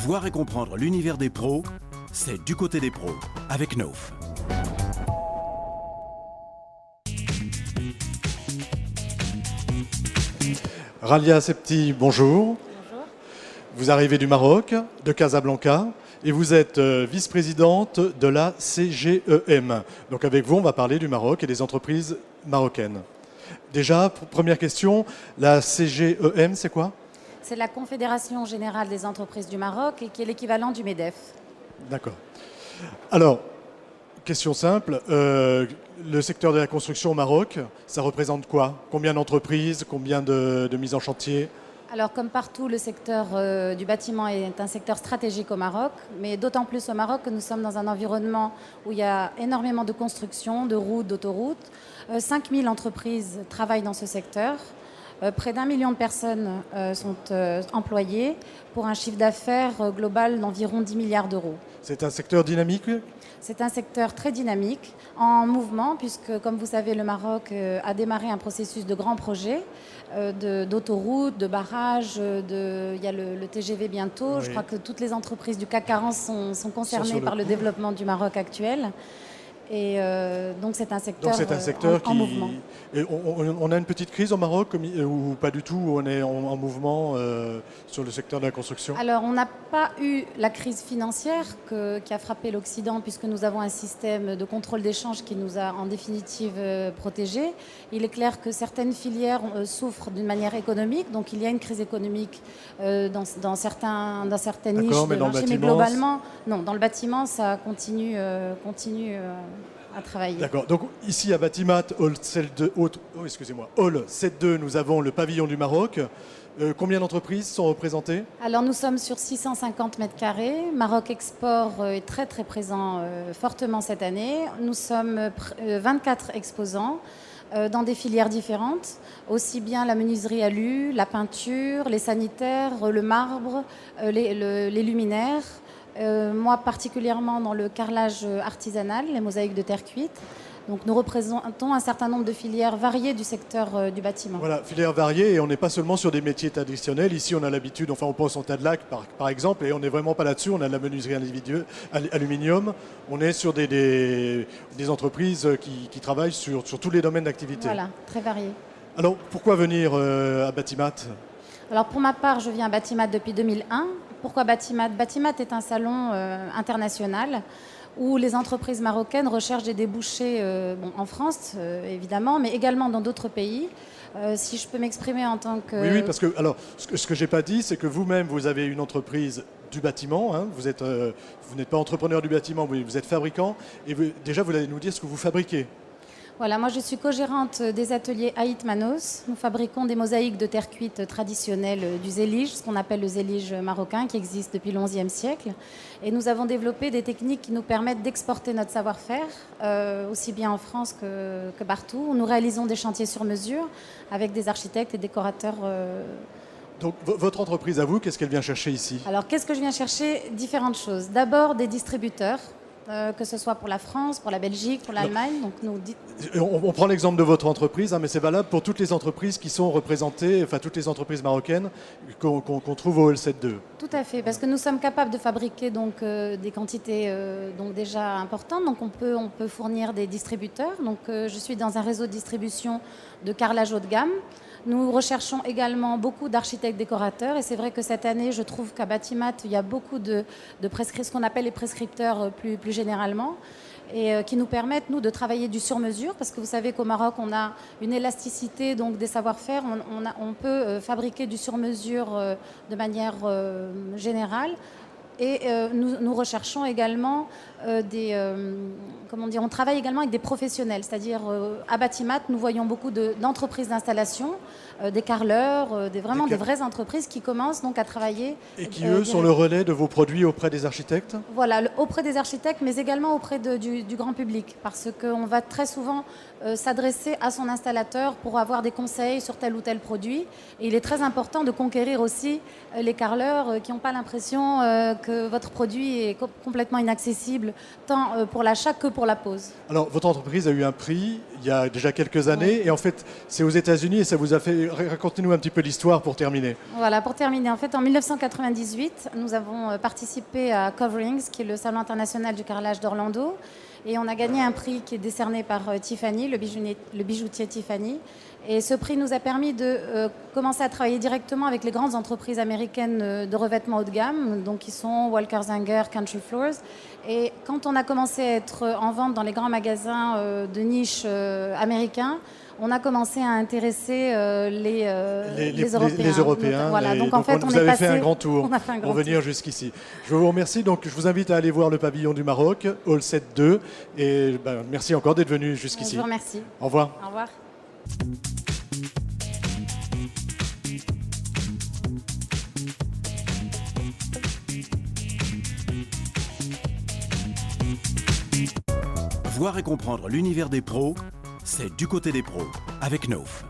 Voir et comprendre l'univers des pros, c'est Du côté des pros, avec Nauf. Ralia Septi, bonjour. Bonjour. Vous arrivez du Maroc, de Casablanca, et vous êtes vice-présidente de la CGEM. Donc avec vous, on va parler du Maroc et des entreprises marocaines. Déjà, première question, la CGEM, c'est quoi? C'est la Confédération Générale des Entreprises du Maroc et qui est l'équivalent du MEDEF. D'accord. Alors, question simple, le secteur de la construction au Maroc, ça représente quoi? Combien d'entreprises, combien de mises en chantier? Alors, comme partout, le secteur du bâtiment est un secteur stratégique au Maroc, mais d'autant plus au Maroc que nous sommes dans un environnement où il y a énormément de construction, de routes, d'autoroutes. 5000 entreprises travaillent dans ce secteur. Près d'1 million de personnes sont employées pour un chiffre d'affaires global d'environ 10 milliards d'euros. C'est un secteur dynamique? C'est un secteur très dynamique, en mouvement, puisque, comme vous savez, le Maroc a démarré un processus de grands projets, d'autoroutes, de barrages, il y a le TGV bientôt. Oui. Je crois que toutes les entreprises du CAC 40 sont concernées par le développement du Maroc actuel. Et donc c'est un secteur, en mouvement. Et on a une petite crise au Maroc ou pas du tout, où on est en mouvement sur le secteur de la construction? Alors on n'a pas eu la crise financière qui a frappé l'Occident, puisque nous avons un système de contrôle d'échange qui nous a en définitive protégés. Il est clair que certaines filières souffrent d'une manière économique, donc il y a une crise économique dans certaines niches de marché, mais globalement, non, dans le bâtiment, ça continue à travailler. D'accord. Donc ici à Batimat, Hall 7.2, nous avons le pavillon du Maroc. Combien d'entreprises sont représentées? Alors nous sommes sur 650 mètres carrés. Maroc Export est très très présent fortement cette année. Nous sommes 24 exposants dans des filières différentes, aussi bien la menuiserie alu, la peinture, les sanitaires, le marbre, les luminaires. Moi particulièrement dans le carrelage artisanal, les mosaïques de terre cuite. Donc nous représentons un certain nombre de filières variées du secteur du bâtiment. Voilà, filières variées, et on n'est pas seulement sur des métiers traditionnels. Ici on a l'habitude, enfin on pense au Tadlac par exemple, et on n'est vraiment pas là-dessus. On a de la menuiserie aluminium. On est sur des entreprises qui travaillent sur tous les domaines d'activité. Voilà, très variées. Alors pourquoi venir à Batimat? Alors pour ma part, je viens à Batimat depuis 2001. Pourquoi Batimat? Batimat est un salon international où les entreprises marocaines recherchent des débouchés en France, évidemment, mais également dans d'autres pays. Si je peux m'exprimer en tant que... Oui, parce que alors, ce que je n'ai pas dit, c'est que vous-même, vous avez une entreprise du bâtiment. Hein, vous n'êtes pas entrepreneur du bâtiment, vous êtes fabricant. Et déjà, vous allez nous dire ce que vous fabriquez. Voilà, moi je suis co-gérante des ateliers Haït Manos. Nous fabriquons des mosaïques de terre cuite traditionnelles du zélige, ce qu'on appelle le zélige marocain, qui existe depuis le XIe siècle. Et nous avons développé des techniques qui nous permettent d'exporter notre savoir-faire, aussi bien en France que partout. Nous réalisons des chantiers sur mesure avec des architectes et décorateurs. Donc votre entreprise à vous, qu'est-ce qu'elle vient chercher ici? Alors qu'est-ce que je viens chercher? Différentes choses. D'abord des distributeurs. Que ce soit pour la France, pour la Belgique, pour l'Allemagne. On prend l'exemple de votre entreprise, hein, mais c'est valable pour toutes les entreprises qui sont représentées, enfin toutes les entreprises marocaines qu'on trouve au Hall 7.2. Tout à fait, parce que nous sommes capables de fabriquer des quantités déjà importantes. Donc on peut fournir des distributeurs. Donc je suis dans un réseau de distribution de carrelage haut de gamme. Nous recherchons également beaucoup d'architectes décorateurs, et c'est vrai que cette année, je trouve qu'à Batimat, il y a beaucoup de ce qu'on appelle les prescripteurs plus généralement, et qui nous permettent, nous, de travailler du sur-mesure, parce que vous savez qu'au Maroc, on a une élasticité donc, des savoir-faire. On peut fabriquer du sur-mesure de manière générale. Et nous recherchons également on travaille également avec des professionnels, c'est-à-dire à Batimat, nous voyons beaucoup d'entreprises d'installation, des carreleurs, des vraies entreprises qui commencent donc à travailler. Et qui, eux, sont le relais de vos produits auprès des architectes? Voilà, auprès des architectes, mais également auprès du grand public, parce qu'on va très souvent s'adresser à son installateur pour avoir des conseils sur tel ou tel produit. Et il est très important de conquérir aussi les carreleurs qui n'ont pas l'impression que votre produit est complètement inaccessible, tant pour l'achat que pour la pose. Alors, votre entreprise a eu un prix il y a déjà quelques années. Oui. Et en fait, c'est aux États-Unis et ça vous a fait... Racontez-nous un petit peu l'histoire pour terminer. Voilà, pour terminer, en fait, en 1998, nous avons participé à Coverings, qui est le salon international du carrelage d'Orlando. Et on a gagné un prix qui est décerné par Tiffany, le bijoutier Tiffany. Et ce prix nous a permis de commencer à travailler directement avec les grandes entreprises américaines de revêtements haut de gamme, donc qui sont Walker Zanger, Country Floors. Et quand on a commencé à être en vente dans les grands magasins de niche américains, on a commencé à intéresser les Européens. Les Européens. Voilà, donc en fait, vous avez fait un grand on tour a fait un grand pour venir jusqu'ici. Je vous remercie. Donc, je vous invite à aller voir le pavillon du Maroc, Hall 7-2. Et merci encore d'être venu jusqu'ici. Je vous remercie. Au revoir. Au revoir. Voir et comprendre l'univers des pros, c'est du côté des pros avec Nauf.